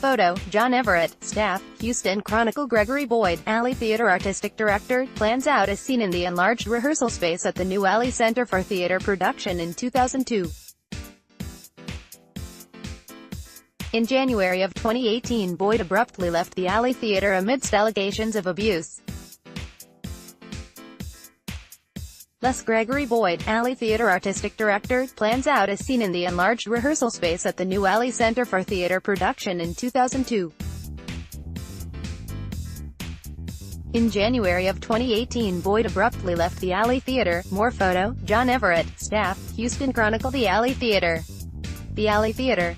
Photo, John Everett, staff, Houston Chronicle Gregory Boyd, Alley Theater Artistic Director, plans out a scene in the enlarged rehearsal space at the new Alley Center for Theater Production in 2002. In January of 2018, Boyd abruptly left the Alley Theater amidst allegations of abuse. Thus Gregory Boyd, Alley Theater Artistic Director, plans out a scene in the enlarged rehearsal space at the new Alley Center for Theater Production in 2002. In January of 2018, Boyd abruptly left the Alley Theater. More photo, John Everett, staff, Houston Chronicle. The Alley Theater. The Alley Theater.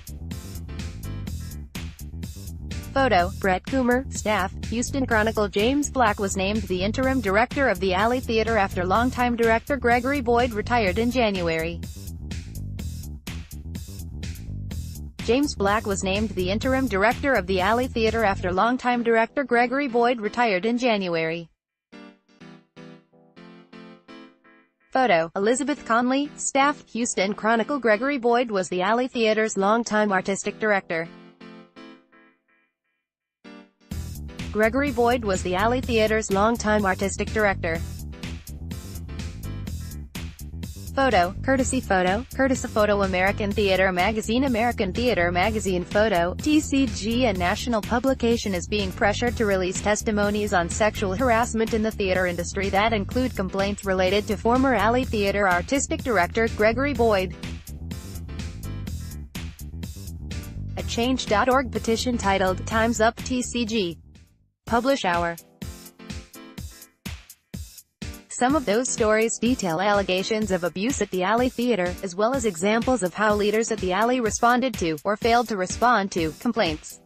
Photo, Brett Coomer, staff, Houston Chronicle. James Black was named the interim director of the Alley Theater after longtime director Gregory Boyd retired in January. James Black was named the interim director of the Alley Theater after longtime director Gregory Boyd retired in January. Photo, Elizabeth Conley, staff, Houston Chronicle. Gregory Boyd was the Alley Theater's longtime artistic director. Gregory Boyd was the Alley Theater's longtime artistic director. Photo, courtesy photo, Curtis Photo. American Theater Magazine. American Theater Magazine. Photo, TCG. A national publication is being pressured to release testimonies on sexual harassment in the theater industry that include complaints related to former Alley Theater artistic director Gregory Boyd. A Change.org petition titled, "Time's Up TCG. Publish Hour." Some of those stories detail allegations of abuse at the Alley Theater, as well as examples of how leaders at the Alley responded to, or failed to respond to, complaints.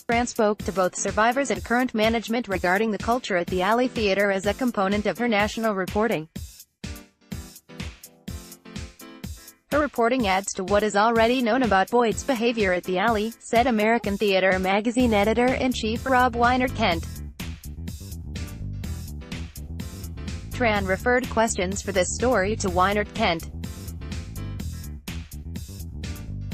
Fran spoke to both survivors and current management regarding the culture at the Alley Theater as a component of her national reporting. Her reporting adds to what is already known about Boyd's behavior at the Alley, said American Theater Magazine editor-in-chief Rob Weinert-Kent. Tran referred questions for this story to Weinert-Kent.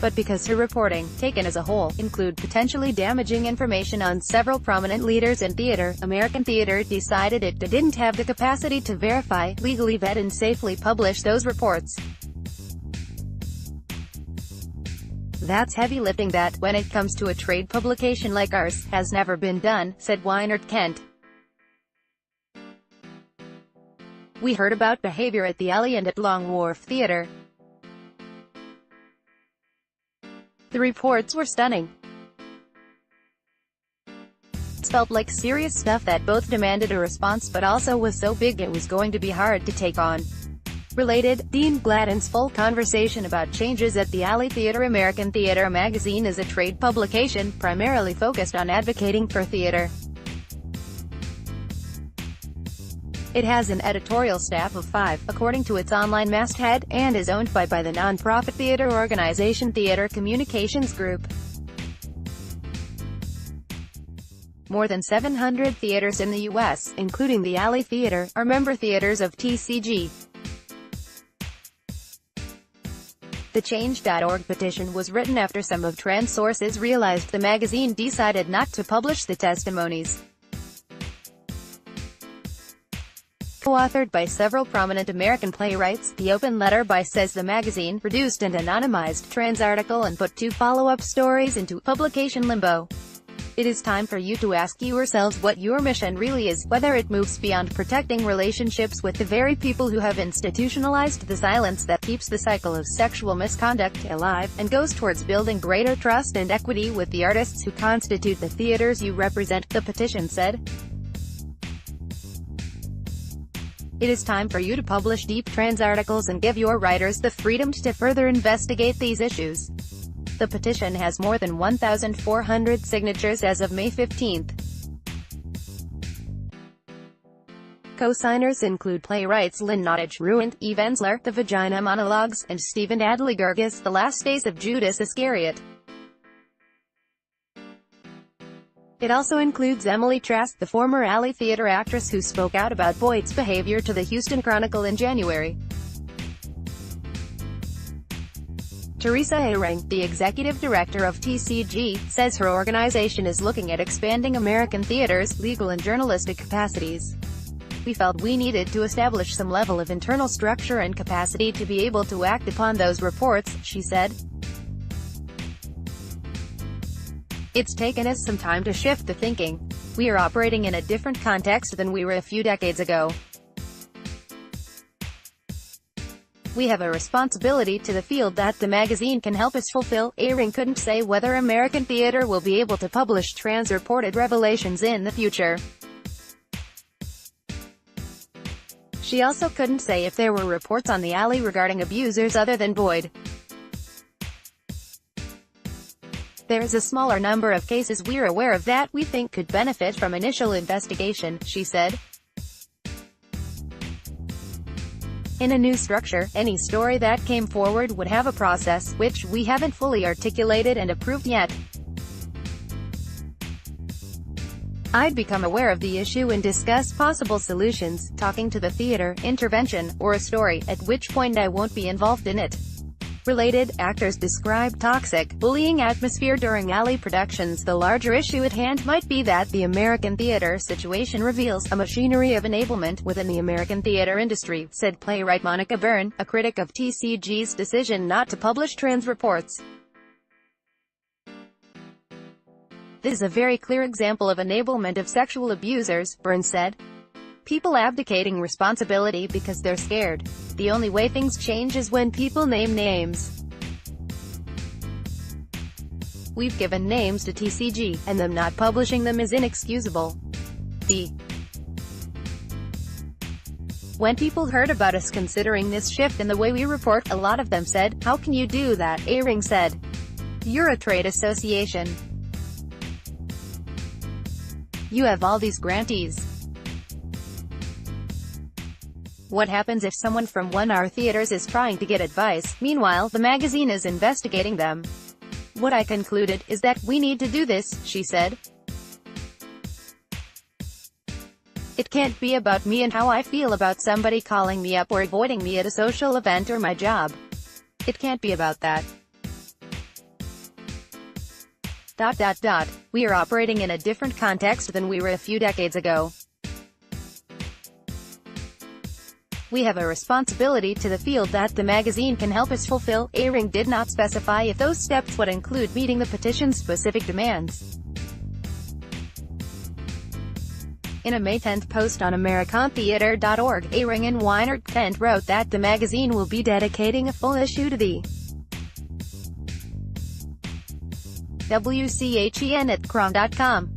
But because her reporting, taken as a whole, include potentially damaging information on several prominent leaders in theater, American Theater decided it didn't have the capacity to verify, legally vet and safely publish those reports. That's heavy lifting that, when it comes to a trade publication like ours, has never been done, said Weinert-Kent. We heard about behavior at the Alley and at Long Wharf Theater. The reports were stunning. It felt like serious stuff that both demanded a response but also was so big it was going to be hard to take on. Related, Dean Gladden's full conversation about changes at the Alley Theater. American Theater Magazine is a trade publication, primarily focused on advocating for theater. It has an editorial staff of 5, according to its online masthead, and is owned by the non-profit theater organization Theater Communications Group. More than 700 theaters in the U.S., including the Alley Theater, are member theaters of TCG. The Change.org petition was written after some of Tran's sources realized the magazine decided not to publish the testimonies. Co-authored by several prominent American playwrights, the open letter says the magazine reduced and anonymized Tran's article and put 2 follow-up stories into publication limbo. It is time for you to ask yourselves what your mission really is, whether it moves beyond protecting relationships with the very people who have institutionalized the silence that keeps the cycle of sexual misconduct alive, and goes towards building greater trust and equity with the artists who constitute the theaters you represent, the petition said. It is time for you to publish deep trans articles and give your writers the freedom to further investigate these issues. The petition has more than 1,400 signatures as of May 15. Co-signers include playwrights Lynn Nottage, Ruined, Eve Ensler, The Vagina Monologues, and Stephen Adley Gurgis, The Last Days of Judas Iscariot. It also includes Emily Trask, the former Alley Theater actress who spoke out about Boyd's behavior to the Houston Chronicle in January. Teresa Eyring, the executive director of TCG, says her organization is looking at expanding American theater's legal and journalistic capacities. We felt we needed to establish some level of internal structure and capacity to be able to act upon those reports, she said. It's taken us some time to shift the thinking. We are operating in a different context than we were a few decades ago. We have a responsibility to the field that the magazine can help us fulfill. Eyring couldn't say whether American theater will be able to publish trans-reported revelations in the future. She also couldn't say if there were reports on the alley regarding abusers other than Boyd. There is a smaller number of cases we're aware of that we think could benefit from initial investigation, she said. In a new structure, any story that came forward would have a process, which we haven't fully articulated and approved yet. I'd become aware of the issue and discuss possible solutions, talking to the theater, intervention, or a story, at which point I won't be involved in it. Related, actors describe toxic, bullying atmosphere during alley productions. The larger issue at hand might be that the American theater situation reveals a machinery of enablement within the American theater industry, said playwright Monica Byrne, a critic of TCG's decision not to publish trans reports. This is a very clear example of enablement of sexual abusers, Byrne said. People abdicating responsibility because they're scared. The only way things change is when people name names. We've given names to TCG, and them not publishing them is inexcusable. When people heard about us considering this shift in the way we report, a lot of them said, "How can you do that?" Eyring said. "You're a trade association. You have all these grantees. What happens if someone from one of our theaters is trying to get advice? Meanwhile, the magazine is investigating them. What I concluded is that we need to do this," she said. "It can't be about me and how I feel about somebody calling me up or avoiding me at a social event or my job. It can't be about that. We are operating in a different context than we were a few decades ago. We have a responsibility to the field that the magazine can help us fulfill." Eyring did not specify if those steps would include meeting the petition's specific demands. In a May 10 post on AmericanTheater.org, Eyring and Weinert Kent wrote that the magazine will be dedicating a full issue to the WCHEN at Chrome.com.